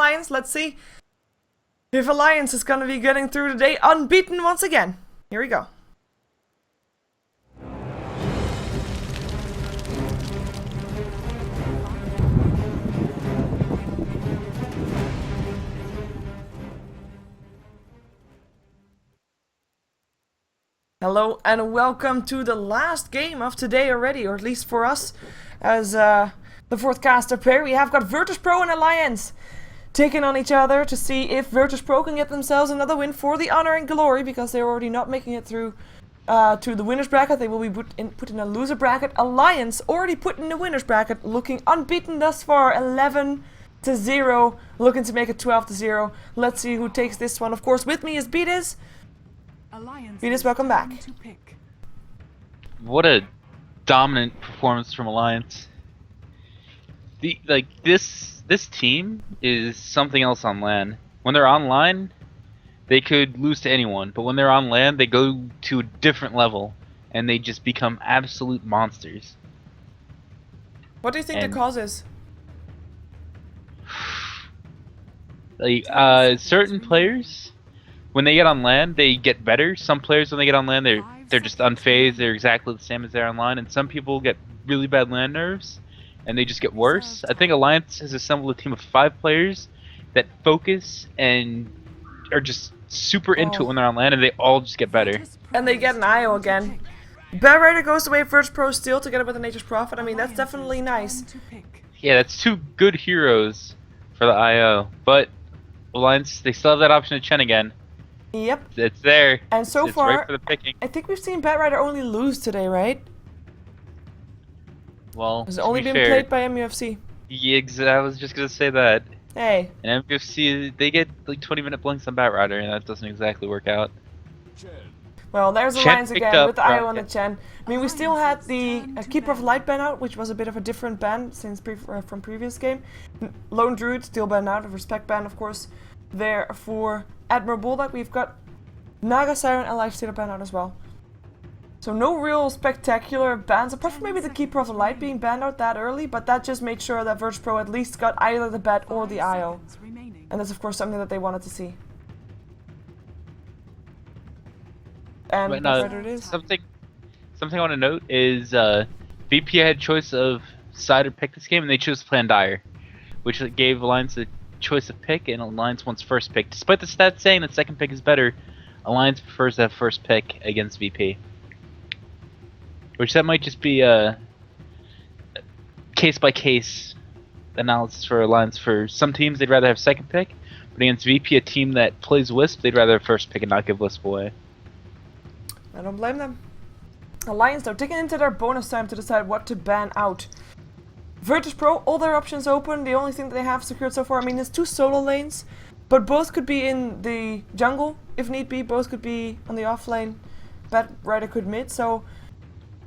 Alliance. Let's see if Alliance is gonna be getting through the day unbeaten once again. Here we go. Hello and welcome to the last game of today already, or at least for us as the fourth caster pair. We have got VirtusPro and Alliance taking on each other to see if VirtusPro can get themselves another win for the honor and glory, because they're already not making it through to the winners bracket. They will be put in a loser bracket. Alliance already put in the winners bracket, looking unbeaten thus far, 11-0, looking to make it 12-0. Let's see who takes this one. Of course, with me is Beatus. Beatus, welcome back. What a dominant performance from Alliance. This team is something else on LAN. When they're online, they could lose to anyone, but when they're on LAN, they go to a different level and they just become absolute monsters. What do you think the cause is? Certain players, when they get on LAN, they get better. Some players, when they get on LAN, they're just unfazed. They're exactly the same as they're online. And some people get really bad LAN nerves, and they just get worse. I think Alliance has assembled a team of 5 players that focus and are just super into it when they're on LAN, and they all just get better. And they get an IO again. Bad goes away, VirtusPro still together with the Nature's Prophet. I mean, that's definitely nice. Yeah, that's 2 good heroes for the IO. But Alliance, they still have that option of Chen again. Yep. It's there. And so it's far, right for the picking. I think we've seen Bad only lose today, right? Well, it's only been played by MUFC. Yeah, I was just gonna say that. Hey. And MUFC, they get like 20-minute blinks on Bat Rider, and that doesn't exactly work out. Well, there's Alliance again with the IO on the Chen. I mean, we still had the Keeper of Light ban out, which was a bit of a different ban since from previous game. Lone Druid still banned out, a Respect ban, of course. There for Admiral Bulldog, we've got Naga Siren and Lifestealer banned out as well. So no real spectacular bans, apart from maybe the Keeper of the Light being banned out that early, but that just made sure that VirtusPro at least got either the Bat or the IO. And that's of course something that they wanted to see. And it is. Something I want to note is VP had choice of side or pick this game, and they chose to play on Dire, which gave Alliance the choice of pick, and Alliance wants first pick. Despite the stats saying that second pick is better, Alliance prefers to have first pick against VP. Which that might just be a case-by-case analysis for Alliance. For some teams, they'd rather have second pick, but against VP, a team that plays Wisp, they'd rather have first pick and not give Wisp away. I don't blame them. Alliance, though, taking into their bonus time to decide what to ban out. VirtusPro, all their options open. The only thing that they have secured so far, I mean, is 2 solo lanes, but both could be in the jungle if need be. Both could be on the off lane. Bad Rider could mid, so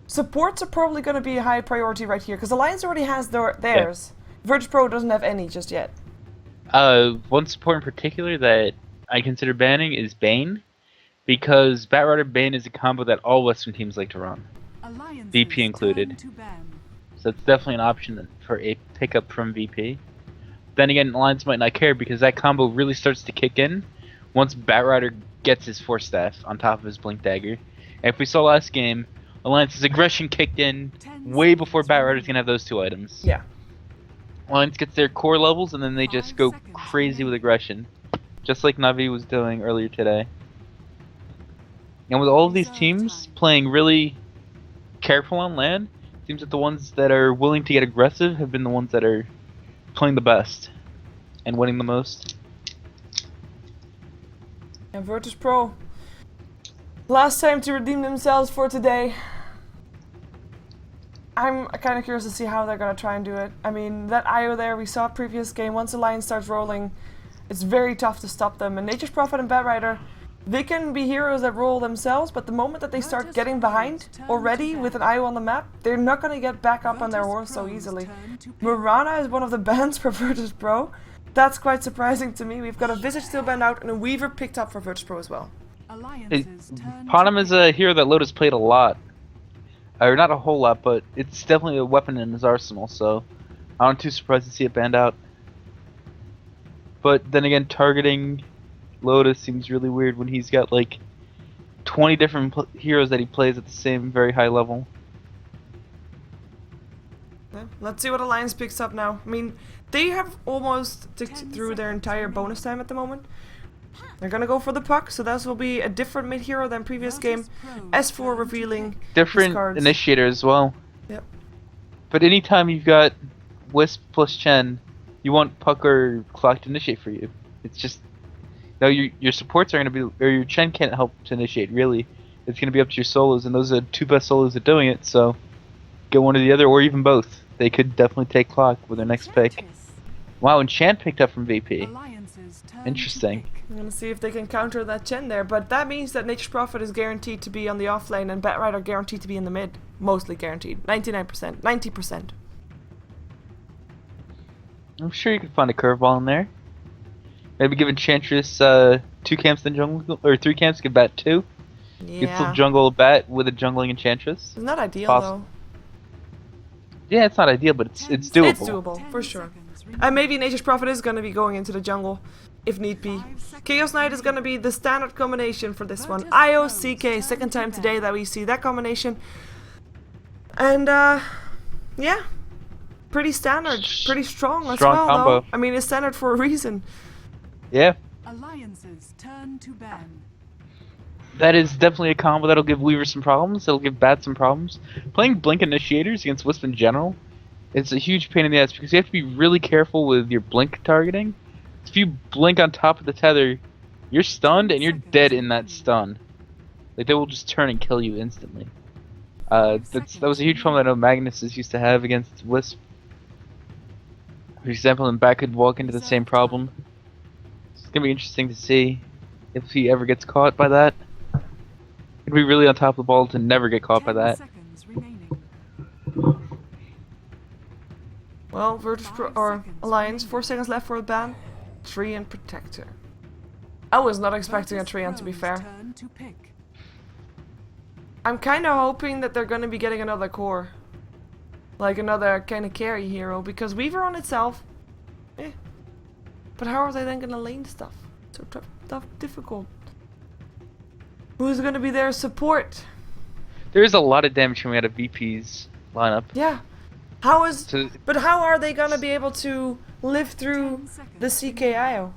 supports are probably going to be a high priority right here, because Alliance already has theirs. Yeah. VirtusPro doesn't have any just yet. One support in particular that I consider banning is Bane, because Batrider Bane is a combo that all Western teams like to run, VP included. So it's definitely an option for a pickup from VP. Then again, Alliance might not care, because that combo really starts to kick in once Batrider gets his Force Staff on top of his Blink Dagger. And if we saw last game, Alliance's aggression kicked in way before Batrider's gonna have those 2 items. Yeah. Alliance gets their core levels, and then they just go crazy with aggression, just like Navi was doing earlier today. And with all of these teams playing really careful on LAN, it seems that the ones that are willing to get aggressive have been the ones that are playing the best and winning the most. And VirtusPro, last time to redeem themselves for today. I'm kind of curious to see how they're going to try and do it. I mean, that IO there, we saw previous game, once the line starts rolling, it's very tough to stop them. And Nature's Prophet and Bad Rider, they can be heroes that roll themselves, but the moment that they start getting behind already with an IO on the map, they're not going to get back up on their horse so easily. Mirana is one of the bans for VirtusPro. That's quite surprising to me. We've got a Visage still banned out and a Weaver picked up for VirtusPro as well. Panem is a hero that Lotus played a lot. Or not a whole lot, but it's definitely a weapon in his arsenal, so I'm not too surprised to see it banned out. But then again, targeting Lotus seems really weird when he's got like 20 different heroes that he plays at the same very high level. Yeah, let's see what Alliance picks up now. I mean, they have almost ticked through their entire bonus time at the moment. They're gonna go for the puck, so this will be a different mid hero than previous game. S4 revealing Different cards. initiator as well. Yep. But anytime you've got Wisp plus Chen, you want puck or clock to initiate for you. It's just no, your supports are gonna be, or your Chen can't help to initiate really. It's gonna be up to your solos, and those are the two best solos at doing it. So get one or the other, or even both. They could definitely take clock with their next pick. Wow, and Chan picked up from VP. Interesting. I'm gonna see if they can counter that Chen there, but that means that Nature's Prophet is guaranteed to be on the off lane and Batrider guaranteed to be in the mid. Mostly guaranteed. 99%. 90%. I'm sure you could find a curveball in there. Maybe give Enchantress 2 camps in jungle, or 3 camps, give Bat 2. Yeah. You can flip jungle a Bat with a jungling Enchantress. It's not ideal though. Yeah, it's not ideal, but it's doable. It's doable, for sure. And maybe Nature's Prophet is gonna be going into the jungle, if need be. Chaos Knight is gonna be the standard combination for this one. IO, CK, second time today that we see that combination. And yeah. Pretty standard, pretty strong as well combo. though. I mean, it's standard for a reason. Yeah. Alliances turn to ban. That is definitely a combo that'll give Weaver some problems, that'll give Bat some problems. Playing Blink Initiators against Wisp in general, it's a huge pain in the ass because you have to be really careful with your Blink targeting. If you blink on top of the tether, you're stunned and you're dead in that stun. Like, they will just turn and kill you instantly. That was a huge problem that I know Magnuses used to have against Wisp. For example, and Bat could walk into the same problem. It's gonna be interesting to see if he ever gets caught by that. It'd be really on top of the ball to never get caught by that. Well, VirtusPro or Alliance, 4 seconds left for a ban. Treant Protector. I was not expecting a Treant, to be fair. I'm kind of hoping that they're going to be getting another core. Like another kind of carry hero, because Weaver on itself, But how are they then going to lane stuff? So tough, difficult. Who's going to be their support? There is a lot of damage coming out of VP's lineup. Yeah. But how are they gonna be able to live through the CKIO?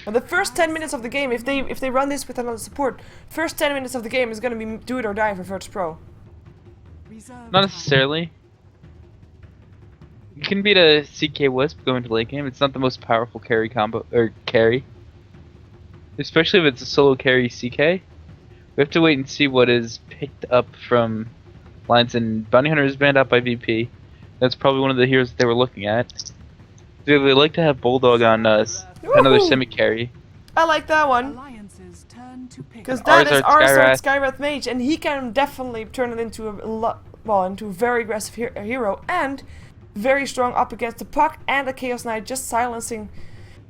Well, the first 10 minutes of the game, if they run this with another support, first 10 minutes of the game is gonna be do it or die for VirtusPro. Not necessarily. You can beat a CK Wisp going to late game. It's not the most powerful carry combo or carry, especially if it's a solo carry CK. We have to wait and see what is picked up from Lions, and Bounty Hunter is banned out by VP. That's probably one of the heroes that they were looking at. They like to have Bulldog on another semi-carry. I like that one. Because that is Arzard Skywrath Mage, and he can definitely turn it into into a very aggressive hero, and very strong up against the puck and the Chaos Knight. Just silencing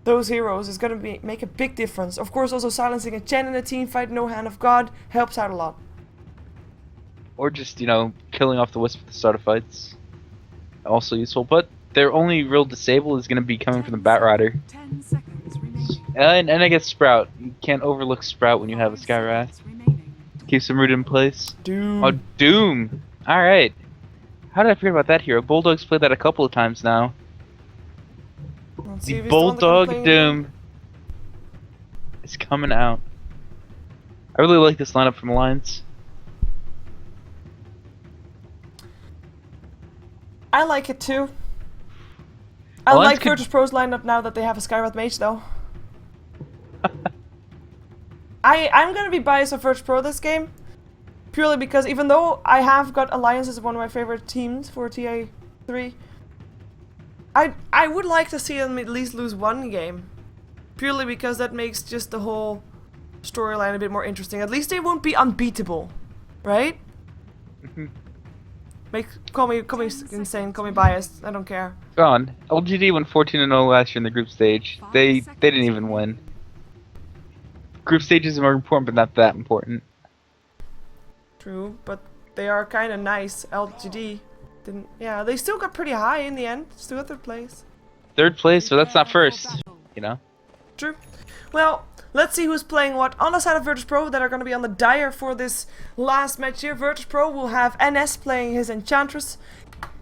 those heroes is going to make a big difference. Of course, also silencing a Chen in a team fight, no Hand of God, helps out a lot. Or just, killing off the Wisp at the start of fights. Also useful, but their only real disable is going to be coming from the Batrider. And I guess Sprout. You can't overlook Sprout when you have a Skywrath. Keeps them rooted in place. Doom. Oh, Doom! Alright. How did I forget about that hero? Bulldog's played that a couple of times now. The Bulldog Doom is coming out. I really like this lineup from Alliance. I like it too. I like VirtusPro's lineup now that they have a Skywrath Mage though. I'm gonna be biased on VirtusPro this game. Purely because even though I have got Alliance as one of my favorite teams for TA3, I would like to see them at least lose one game. Purely because that makes just the whole storyline a bit more interesting. At least they won't be unbeatable. Right? Call me insane, call me biased, I don't care. Go on. LGD went 14-0 last year in the group stage. They didn't even win. Group stages are more important, but not that important. True, but they are kinda nice. LGD didn't, they still got pretty high in the end, still at their place. third place, so that's not first. You know. True. Well, let's see who's playing what. On the side of VirtusPro that are going to be on the dire for this last match here. VirtusPro will have NS playing his Enchantress,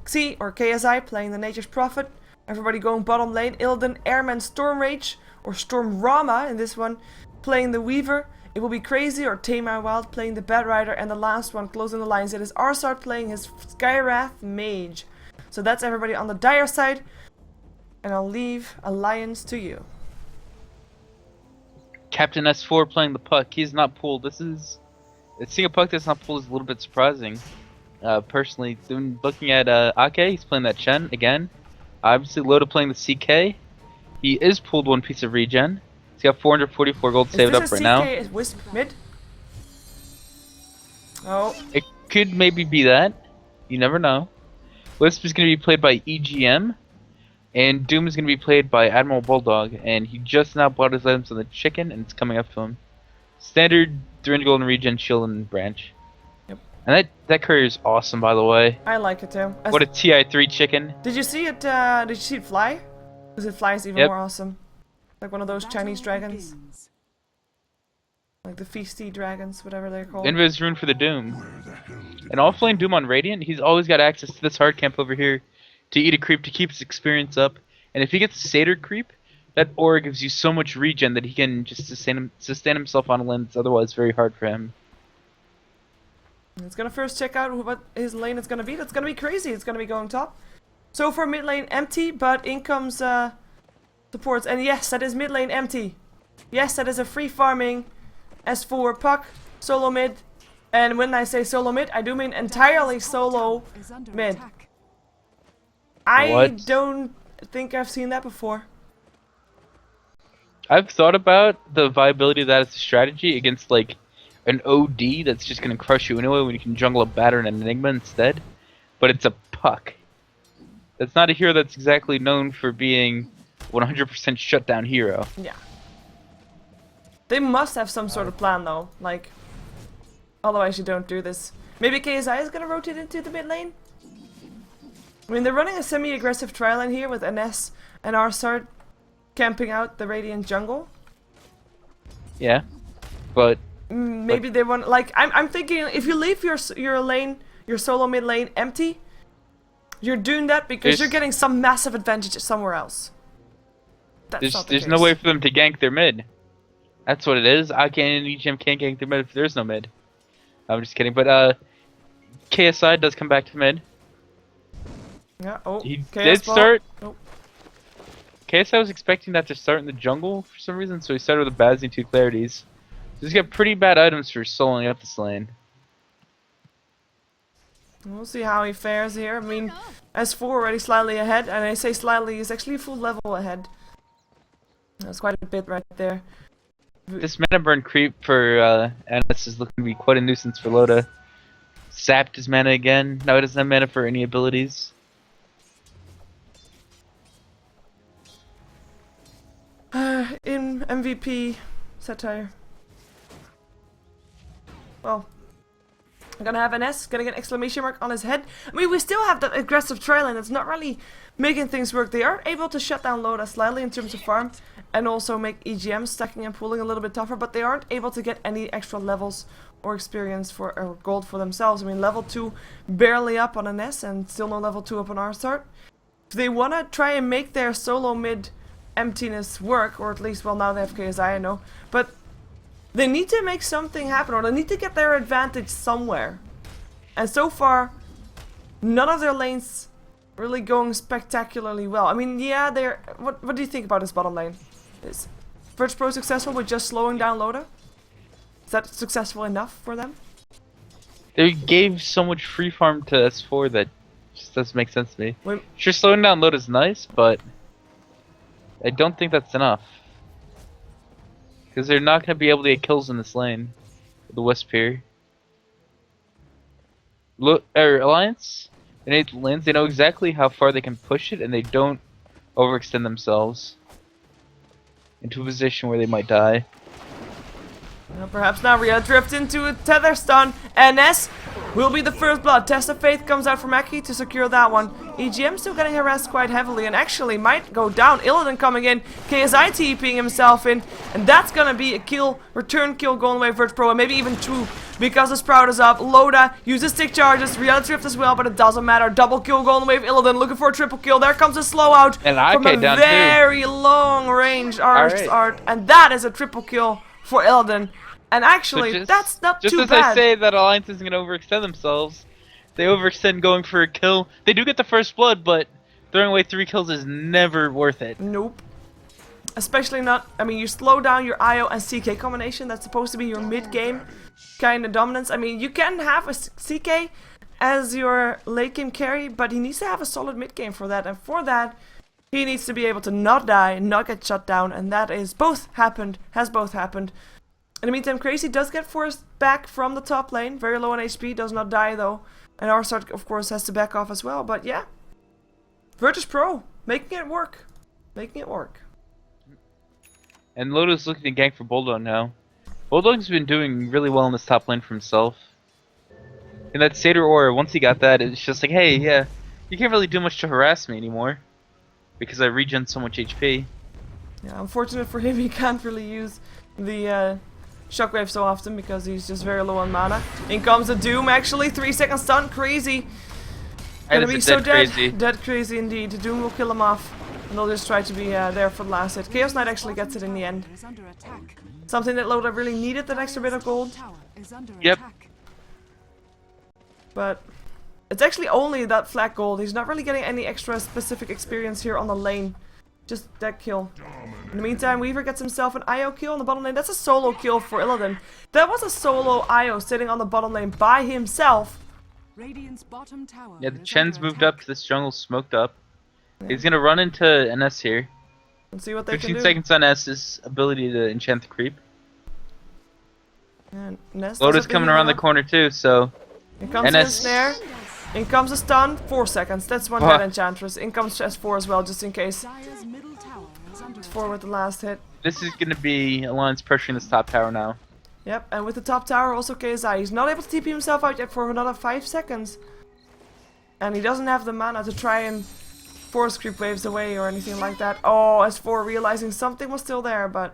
Xi or KSI playing the Nature's Prophet. Everybody going bottom lane. Illidan, Airman, Storm Rage or Storm Rama in this one playing the Weaver. It will be Crazy or Tamar Wild playing the Bad Rider, and the last one closing the lines. It is Arsart playing his Skywrath Mage. So that's everybody on the dire side, and I'll leave Alliance to you. Captain S4 playing the puck. He's not pulled. Seeing a puck that's not pulled is a little bit surprising. Personally, looking at Ake, he's playing that Chen again. Obviously, Loda playing the CK. He is pulled one piece of regen. He's got 444 gold saved up right now. Is Wisp mid? Oh. It could maybe be that. You never know. Wisp is going to be played by EGM. And Doom is going to be played by Admiral Bulldog, and he just now bought his items on the chicken, and it's coming up to him. Standard 300 golden regen, shield, and branch. Yep. And that courier is awesome, by the way. I like it too. What a TI3 chicken. Did you see it? Did you see it fly? Because it flies even more awesome. Like one of those Chinese dragons. Like the feisty dragons, whatever they're called. Invis rune for the Doom. And offlane Doom on Radiant, he's always got access to this hard camp over here to eat a creep to keep his experience up, and if he gets a Satyr creep, that aura gives you so much regen that he can just sustain himself on a lane that's otherwise very hard for him. It's gonna first check out what his lane is gonna be. That's gonna be Crazy. It's gonna be going top. So for mid lane empty, but in comes supports, and yes, that is mid lane empty. Yes, that is a free farming S4 puck solo mid, and when I say solo mid, I do mean entirely solo mid. I don't think I've seen that before. I've thought about the viability of that as a strategy against like an OD that's just gonna crush you anyway when you can jungle a Batter and an Enigma instead. But it's a puck. That's not a hero that's exactly known for being 100% shutdown hero. Yeah. They must have some sort of plan though, like otherwise you don't do this. Maybe KSI is gonna rotate into the mid lane? I mean, they're running a semi-aggressive tri lane here with NS and Arsart camping out the Radiant jungle. Yeah, but maybe they want, like, I'm thinking if you leave your lane, your solo mid lane empty, you're doing that because you're getting some massive advantage somewhere else. There's no way for them to gank their mid. That's what it is. Ake and EGM can't gank their mid if there's no mid. I'm just kidding, but KSI does come back to mid. Yeah, oh, he KS did ball. start. Oh. KSI was expecting that to start in the jungle for some reason, so he started with a Bazzi and 2 Clarities. So he's got pretty bad items for soloing up this lane. We'll see how he fares here. I mean, S4 already slightly ahead, and I say slightly, he's actually full level ahead. That's quite a bit right there. This mana burn creep for NS is looking to be quite a nuisance for Loda. Sapped his mana again. Now he doesn't have mana for any abilities. In MVP satire. Well, I'm gonna have an S, gonna get an exclamation mark on his head. I mean, we still have that aggressive tri lane. It's not really making things work. They are able to shut down Loda slightly in terms of farm, and also make EGM stacking and pooling a little bit tougher, but they aren't able to get any extra levels or experience for or gold for themselves. I mean, level 2 barely up on an S, and still no level 2 up on Arsart. If they wanna try and make their solo mid emptiness work, or at least, well, now they have KSI, I know, but they need to make something happen, or they need to get their advantage somewhere. And so far, none of their lanes really going spectacularly well. I mean, yeah, they're... What do you think about this bottom lane? Is VirtusPro successful with just slowing down Loda? Is that successful enough for them? They gave so much free farm to S4 that just doesn't make sense to me. Wait. Sure, slowing down Loda's nice, but I don't think that's enough. Because they're not going to be able to get kills in this lane. The Wisp here. Look, Alliance, in 8th lanes, they know exactly how far they can push it, and they don't overextend themselves into a position where they might die. Well, perhaps now we drift into a tether stun. NS will be the first blood. Test of Faith comes out from Aki to secure that one. EGM still getting harassed quite heavily and actually might go down. Illidan coming in, KSI TPing himself in, and that's gonna be a kill, return kill going away VirtusPro, and maybe even 2 because the Sprout is up. Loda uses stick charges, Reality Rift as well, but it doesn't matter. Double kill going away with Illidan, looking for a triple kill. There comes a slow out And from a down very long range art, and that is a triple kill for Illidan. And actually, So that's not just too as bad. I say that Alliance isn't going to overextend themselves, they overextend going for a kill. They do get the first blood, but throwing away 3 kills is never worth it. Nope. Especially not, I mean, you slow down your IO and CK combination. That's supposed to be your mid-game kind of dominance. I mean, you can have a CK as your late-game carry, but he needs to have a solid mid-game for that. And for that, he needs to be able to not die, not get shut down. And that is both happened, has both happened. In the meantime, Crazy does get forced back from the top lane. Very low on HP, does not die though. And Arsart, of course, has to back off as well. But yeah, VirtusPro, making it work. Making it work. And Loda's looking to gank for Bulldog now. Bulldog's been doing really well in this top lane for himself. In that Satyr Aura, once he got that, it's just like, hey, yeah, you can't really do much to harass me anymore. Because I regen so much HP. Yeah, unfortunate for him, he can't really use the Shockwave so often because he's just very low on mana. In comes a Doom, actually, 3-second stun, Crazy. Gonna be so dead. Crazy. Dead Crazy indeed. The Doom will kill him off. And they'll just try to be there for the last hit. Chaos Knight actually gets it in the end. Something that Loda really needed, that extra bit of gold. Yep. But it's actually only that flat gold. He's not really getting any extra specific experience here on the lane. Just that kill. In the meantime, Weaver gets himself an IO kill on the bottom lane. That's a solo kill for Illidan. That was a solo IO sitting on the bottom lane by himself. Yeah, the Chen's moved up to this jungle, smoked up. He's gonna run into NS here. Let's see what they can 15 do. seconds on S's ability to enchant the creep. And Nest Loda's coming around the corner too, so... In comes the snare. In comes a stun. 4 seconds. That's one dead Enchantress. In comes S4 as well, just in case. S4 with the last hit. This is gonna be Alliance pressuring this top tower now. Yep, and with the top tower also KSI. He's not able to TP himself out yet for another 5 seconds. And he doesn't have the mana to try and force creep waves away or anything like that. Oh, S4 realizing something was still there, but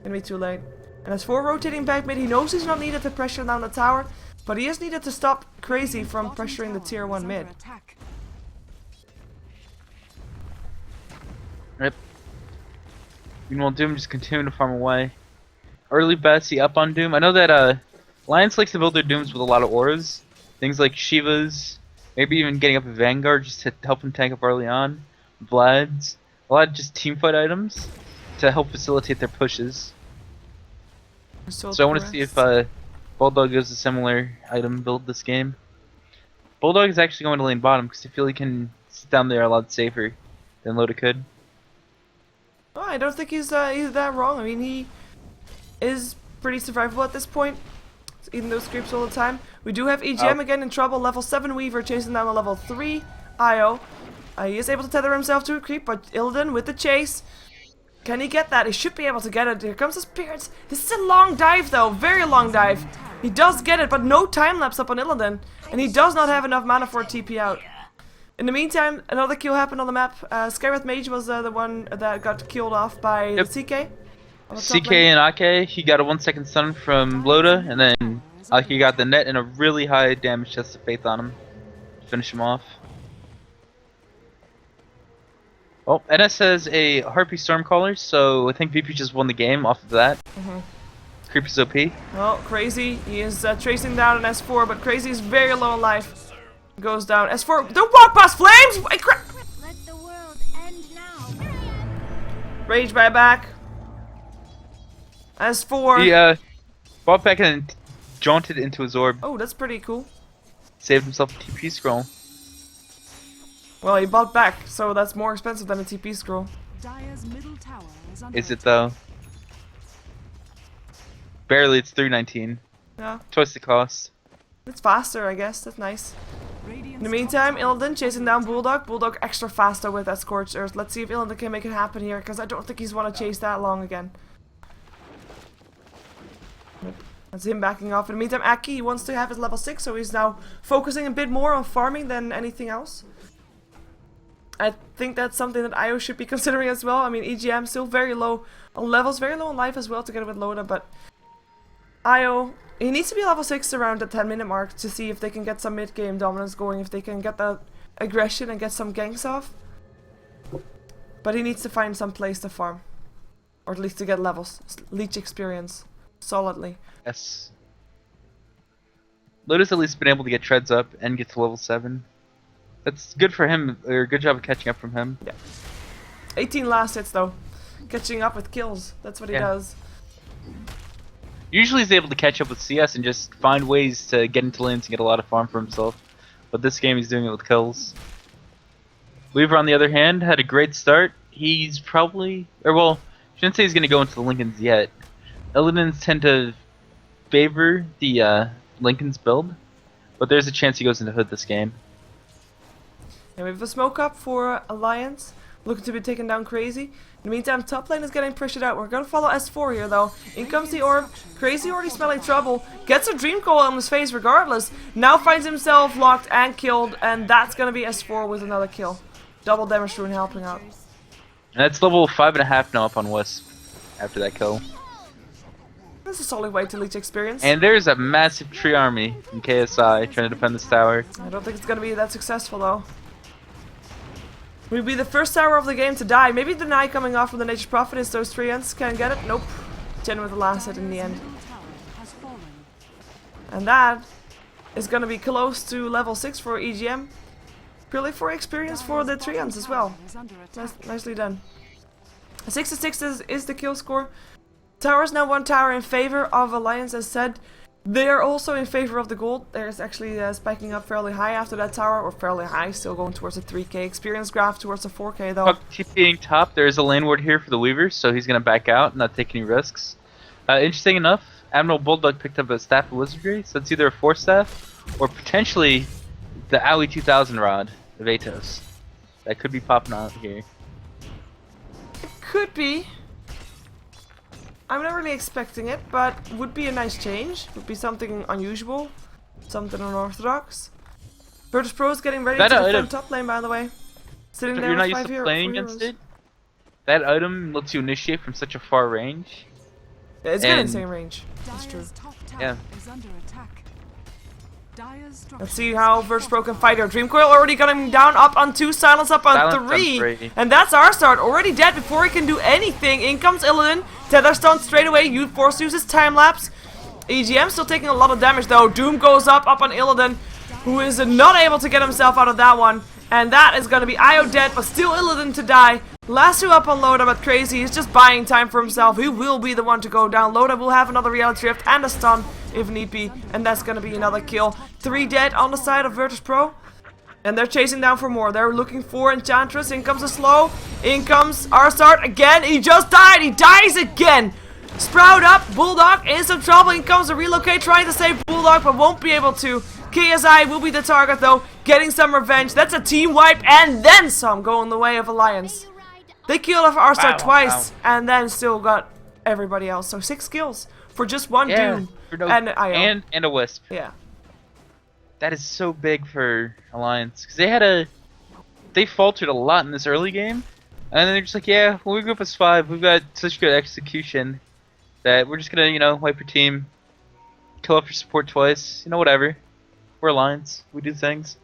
gonna be too late. And S4 rotating back mid. He knows he's not needed to pressure down the tower, but he is needed to stop Crazy from pressuring the tier 1 mid. Yep. Meanwhile, Doom just continuing to farm away. Early Betsy up on Doom. I know that Alliance likes to build their Dooms with a lot of auras. Things like Shiva's, maybe even getting up a Vanguard just to help him tank up early on. Vlad's, a lot of just teamfight items to help facilitate their pushes. So I want to see if Bulldog gives a similar item build this game. Bulldog is actually going to lane bottom because I feel he can sit down there a lot safer than Loda could. Oh, I don't think he's that wrong. I mean, he is pretty survivable at this point. He's eating those creeps all the time. We do have EGM again in trouble. Level 7 Weaver chasing down a level 3 IO. He is able to tether himself to a creep, but Illidan with the chase. Can he get that? He should be able to get it. Here comes the spirits. This is a long dive though. Very long dive. He does get it, but no time lapse up on Illidan. And he does not have enough mana for a TP out. In the meantime, another kill happened on the map. Skywrath Mage was the one that got killed off by the CK. CK and Ake, he got a 1 second stun from Loda, and then Ake got the net and a really high damage test of Faith on him. Finish him off. Oh, NS has a Harpy Stormcaller, so I think VP just won the game off of that. Creep is OP. Well, Crazy, he is tracing down an S4, but Crazy is very low on life. Goes down. S4, don't walk past flames! Let the world end now. Rage by back. S4. He bought back and jaunted into his orb. Oh, that's pretty cool. Saved himself a TP scroll. Well, he bought back, so that's more expensive than a TP scroll. Is it though? Barely, it's 319. Yeah. Twice the cost. It's faster, I guess. That's nice. In the meantime, Illidan chasing down Bulldog. Bulldog extra faster with that Scorched Earth. Let's see if Illidan can make it happen here, because I don't think he's want to chase that long again. That's him backing off. In the meantime, Aki, he wants to have his level 6, so he's now focusing a bit more on farming than anything else. I think that's something that IO should be considering as well. I mean, EGM still very low on levels, very low on life as well together with Loda, but IO, he needs to be level 6 around the 10-minute mark to see if they can get some mid-game dominance going, if they can get that aggression and get some ganks off. But he needs to find some place to farm. Or at least to get levels, leech experience, solidly. Yes. Loda's at least been able to get treads up and get to level 7. That's good for him, or good job of catching up from him. Yeah. 18 last hits though. Catching up with kills, that's what he does. Usually he's able to catch up with CS and just find ways to get into lanes and get a lot of farm for himself. But this game he's doing it with kills. Weaver, on the other hand, had a great start. He's probably, or well, I shouldn't say he's going to go into the Lincolns yet. Illidan's tend to favor the Lincoln's build, but there's a chance he goes into Hood this game. And we have a smoke up for Alliance, looking to be taken down Crazy. In the meantime, top lane is getting pressured out. We're going to follow S4 here though. In comes the orb. Crazy already smelling trouble. Gets a dream coil on his face regardless. Now finds himself locked and killed, and that's going to be S4 with another kill. Double damage rune helping out. And that's level 5.5 now up on Wisp after that kill. That's a solid way to leech experience. And there's a massive tree army from KSI trying to defend this tower. I don't think it's going to be that successful though. Will be the first tower of the game to die. Maybe the Deny coming off from the Nature's Prophetess. Those 3 ends can get it. Nope. 10 with the last hit in the end. And that is going to be close to level 6 for EGM. Purely for experience for the 3 ends as well. Nicely done. 6-6 is the kill score. Tower is now 1 tower in favor of Alliance, as said. They are also in favor of the gold. There's actually spiking up fairly high after that tower, or fairly high, still going towards the 3k experience graph, towards the 4k though. TPing top, there's a lane ward here for the Weavers, so he's going to back out and not take any risks. Interesting enough, Admiral Bulldog picked up a Staff of Wizardry, so it's either a 4-staff or potentially the Aoi 2000 rod of Atos. That could be popping out here. Could be. I'm not really expecting it, but would be a nice change. Would be something unusual. Something unorthodox. VirtusPro is getting ready to defend top lane, by the way. Sitting there You're not with used 5 to playing against it? That item lets you initiate from such a far range. Yeah, it's good in the same range. That's true. Yeah. Let's see how VirtusPro can fight her. Dream Coil already got him down, up on 2, silence up on Silence on 3. 3. And that's our start, already dead before he can do anything. In comes Illidan, Tether Stone straight away, Force uses time lapse. EGM still taking a lot of damage though. Doom goes up on Illidan, who is not able to get himself out of that one. And that is going to be IO dead, but still Illidan to die. Last 2 up on Loda, but Crazy is just buying time for himself. He will be the one to go down. Loda will have another Reality Rift and a stun if need be, and that's going to be another kill. 3 dead on the side of VirtusPro. And they're chasing down for more. They're looking for Enchantress. In comes a slow. In comes Arstart again. He just died. He dies again. Sprout up. Bulldog in some trouble. In comes a relocate trying to save Bulldog, but won't be able to. KSI will be the target though, getting some revenge. That's a team wipe and then some going the way of Alliance. They killed off Arstart twice and then still got everybody else. So 6 kills for just 1 Doom and IO. And a Wisp. Yeah. That is so big for Alliance, because they faltered a lot in this early game, and then they're just like, yeah, well, we group as 5, we've got such good execution that we're just gonna, you know, wipe your team, kill off your support twice, you know, whatever. We're Alliance, we do things.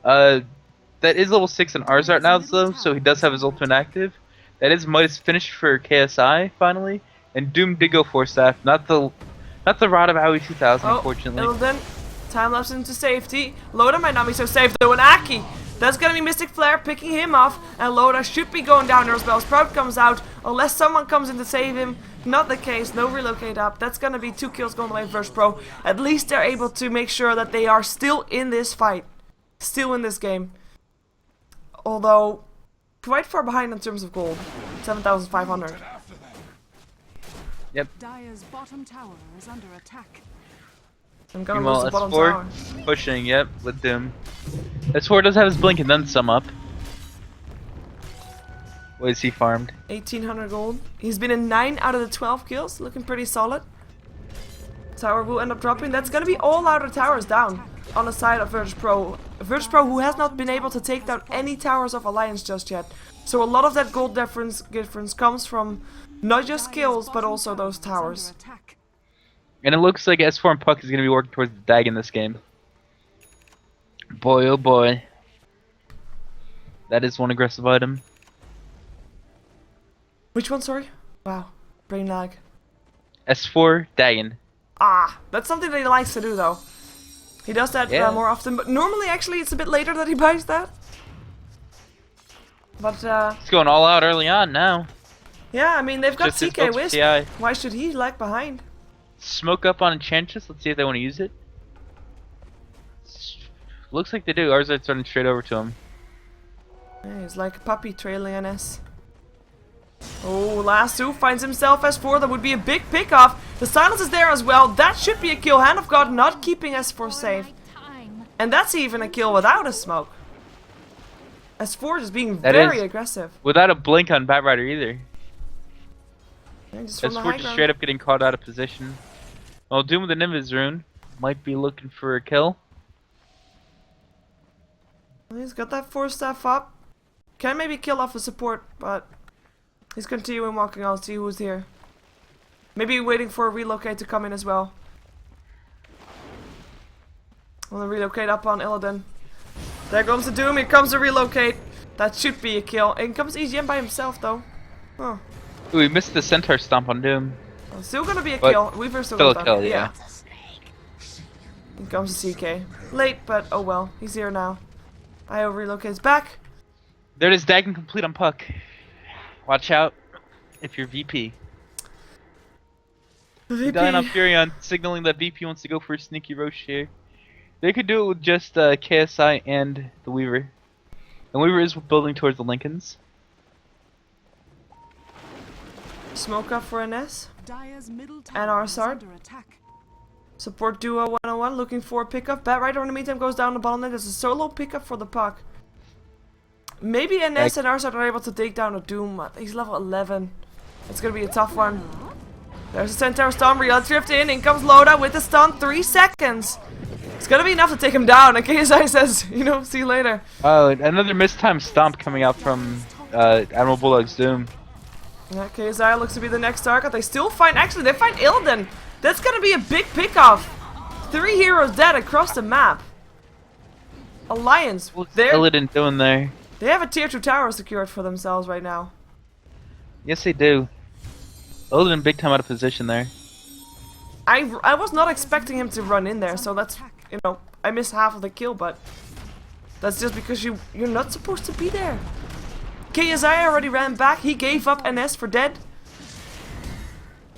That is level 6 on Arzart now though, so he does have his ultimate active. That is Midas finished for KSI finally, and Doom did go 4-staff, not the rod of Aoi 2000, unfortunately. Illidan. Time lapse into safety. Loda might not be so safe though, and Aki. That's gonna be Mystic Flare picking him off, and Loda should be going down there as well. Sprout comes out, unless someone comes in to save him. Not the case, no relocate up. That's gonna be 2 kills going away first pro. At least they're able to make sure that they are still in this fight. Still in this game. Although, quite far behind in terms of gold. 7,500. Yep. Dire's bottom tower is under attack. I'm gonna lose the bottom tower. Pushing, yep, with Doom. S4 does have his blink and then some up. What is he farmed? 1,800 gold. He's been in 9 out of the 12 kills, looking pretty solid. Tower will end up dropping. That's gonna be all outer towers down on the side of VirtusPro. VirtusPro, who has not been able to take down any towers of Alliance just yet. So a lot of that gold difference comes from not just kills, but also those towers. And it looks like S4 and Puck is going to be working towards the Dag in this game. Boy, oh boy. That is one aggressive item. Which one, sorry? Wow, brain lag. S4, Dagon. Ah, that's something that he likes to do though. He does that more often, but normally actually it's a bit later that he buys that. But he's going all out early on now. yeah, I mean they've got Just his CK built Wisp. TI. Why should he lag behind? Smoke up on Enchantress. Let's see if they want to use it. Looks like they do. Arzard's running straight over to him. Yeah, he's like a puppy trailing NS. Oh, Lasso finds himself S4. That would be a big pick-off. The silence is there as well. That should be a kill. Hand of God not keeping S4 safe. And that's even a kill without a smoke. S4 just being very aggressive. Without a blink on Batrider either. Yeah, just from the high S4 just ground. straight up getting caught out of position. Well, Doom with the Nimbus rune might be looking for a kill. He's got that 4-staff up. Can maybe kill off the support, but he's continuing walking on, see who's here. Maybe waiting for a relocate to come in as well. Wanna relocate up on Illidan. There comes the Doom, here comes the relocate. That should be a kill. In comes EGM by himself though. Oh. Ooh, he missed the Centaur stomp on Doom. Still gonna be a But kill. Weaver's still got a kill, that. yeah. Here comes the CK. Late, but oh well. He's here now. IO relocates back. There it is, Dagon complete on Puck. Watch out if you're VP. VP. Dying on Furion, signaling that VP wants to go for a sneaky Roche here. They could do it with just KSI and the Weaver. And Weaver is building towards the Lincolns. Smoke up for NS. And Arsard. Support duo 101 looking for a pickup. Batrider in the meantime goes down the bottom lane. There's a solo pickup for the Puck. Maybe NS and Arsard are able to take down a Doom. He's level 11. It's gonna be a tough one. There's a Centaur stun. Real drift in. In comes Loda with the stun. 3 seconds. It's gonna be enough to take him down. And KSI says, you know, see you later. Oh, another mistimed stomp coming out from Admiral Bullock's Doom. Yeah, KSI looks to be the next target. They still find, actually they find Illidan. That's gonna be a big pickoff. 3 heroes dead across the map. Alliance. What's Illidan doing there? They have a tier 2 tower secured for themselves right now. Yes, they do. Illidan big time out of position there. I was not expecting him to run in there, so that's, you know, I missed half of the kill, but that's just because you're not supposed to be there. KSI already ran back. He gave up NS for dead.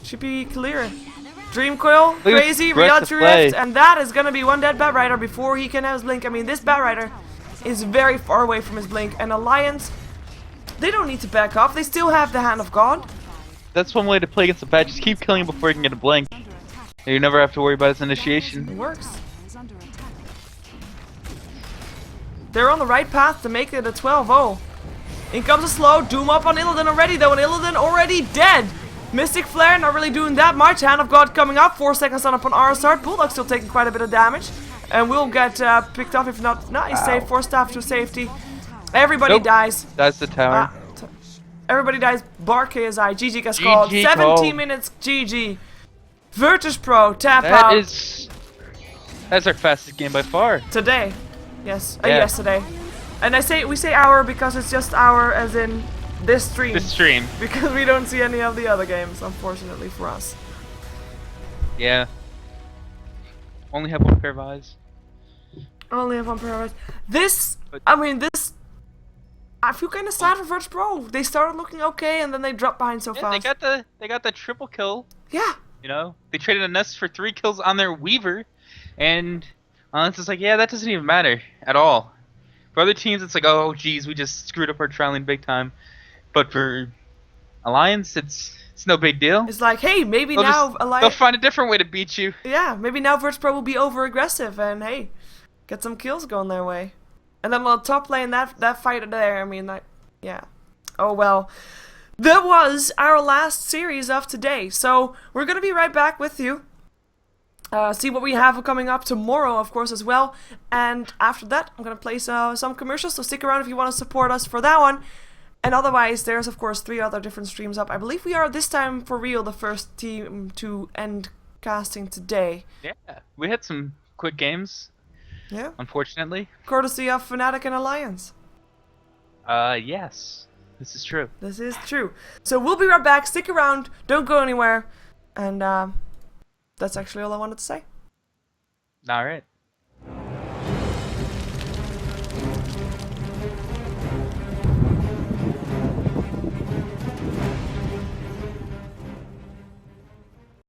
Should be clear. Dream Coil, crazy, Real Drift, and that is gonna be one dead Batrider before he can have his blink. I mean, this Batrider is very far away from his blink, and Alliance, they don't need to back off. They still have the Hand of God. That's one way to play against the bat. Just keep killing him before you can get a blink. You never have to worry about his It initiation. works. They're on the right path to make it a 12-0. In comes a slow. Doom up on Illidan already, though, and Illidan already dead. Mystic Flare not really doing that much. Hand of God coming up. 4 seconds on up on Arsard. Bulldog still taking quite a bit of damage. And will get picked off if not. Nice save. 4 staff to safety. Everybody dies. That's the tower. Everybody dies. Bar KSI. GG gets called. 17 minutes. GG. VirtusPro tap out. That's our fastest game by far. Today. Yes. Yeah. Yesterday. And we say hour because it's just hour as in this stream. This stream. Because we don't see any of the other games, unfortunately for us. Yeah. Only have one pair of eyes. Only have one pair of eyes. This, I mean, this. I feel kind of sad for VirtusPro. They started looking okay and then they dropped behind so fast. They got the triple kill. Yeah. You know, they traded a nest for 3 kills on their Weaver, and it's just like, yeah, that doesn't even matter at all. For other teams, it's like, oh, geez, we just screwed up our trialing big time. But for Alliance, it's no big deal. It's like, hey, maybe now Alliance. They'll find a different way to beat you. Yeah, maybe now VirtusPro will be over aggressive and hey, get some kills going their way. And then on top lane, that fight there, I mean, yeah. Oh well. That was our last series of today. So we're gonna be right back with you see what we have coming up tomorrow, of course, as well. And after that, I'm going to play some commercials, so stick around if you want to support us for that one. And otherwise, there's, of course, 3 other different streams up. I believe we are, this time, for real, the first team to end casting today. Yeah, we had some quick games, Yeah. unfortunately. Courtesy of Fnatic and Alliance. Yes, this is true. This is true. So we'll be right back. Stick around. Don't go anywhere. And that's actually all I wanted to say. All right.